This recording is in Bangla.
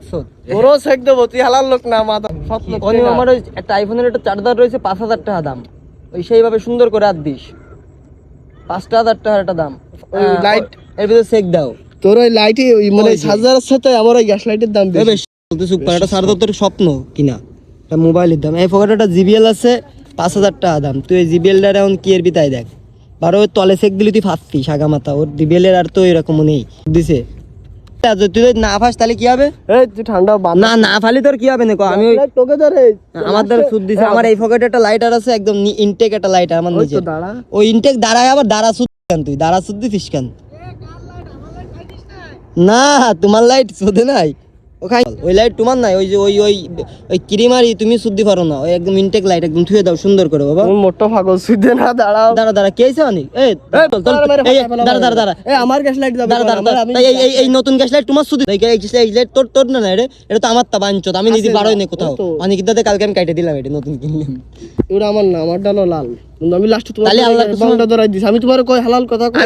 দেখছো ওরও চেক দেবো, তুই হালাল লোক না মাথা সত্য। আমার ওই একটা আইফোনের একটা চার্জার রয়েছে 5,000 টাকা দাম, ওই সেইভাবে সুন্দর করে আর দিস 5,000 টাকার একটা দাম। ওই লাইট এর ভিতরে চেক দাও। তোর ওই লাইটে ওই মানে ওই যে। চার্জারের সাথে আমার ওই গ্যাস লাইটের দাম বেশি। বেশ বলতে চুপ কর, এটা চার্জার তোর স্বপ্ন কিনা, এটা মোবাইলের দাম। এই পকেটে একটা জিবিএল আছে 5,000 টাকা দাম, তুই এই জিবিএলটা এখন কি এর বিতাই দেখ, বারো ওই তলে চেক দিলি তুই ফাঁসতি সাগা মাথা, ওর জিবিএলের আর তো এরকম নেই দিছে। তুই যদি না ফাস তাহলে কি হবে? এই তুই ঠান্ডা বান না না ফালি তোর কি হবে না আমি ওই তোকে ধরে আমার দ্বারা সুদ দিছে। আমার এই পকেটে একটা লাইটার আছে একদম ইনটেক একটা লাইটার আমার নিজে, দাঁড়া ওই ইনটেক দাঁড়ায় আবার দাঁড়া সুদ কেন, তুই দাঁড়া সুদ দিছিস কেন? না তোমার লাইট সুদে নাই, ওখানে ওই লাইট তোমার নাই, ওই যে ওই ওই ওই ক্রিমারি তুমি সুদ্দি পারো না, ওই একদম ইনটেক লাইট একদম থুয়ে দাও সুন্দর করে বাবা। তুমি মোটা পাগল সুদে না দাঁড়াও। দাঁড়া দাঁড়া কে আইছে অনেক এই দাঁড়া দাঁড়া দাঁড়া এই আমার গ্যাস লাইট দাও। দাঁড়া দাঁড়া দাঁড়া এই নতুন গ্যাস লাইট তোমার সুদি এই লাইট তোর তোর না রে, এটা তো আমার তা বাঞ্চত, আমি নিজে বারোই নেই কোথাও অনেক দাদা কালকে আমি কাটে দিলাম, এটা নতুন কিনলাম। ওটা আমার না, আমার ডালো লাল, কিন্তু আমি লাস্টে তোমার তাহলে আল্লাহর বাংলাটা ধরাই দিছি। আমি তোমার কই হালাল কথা কই।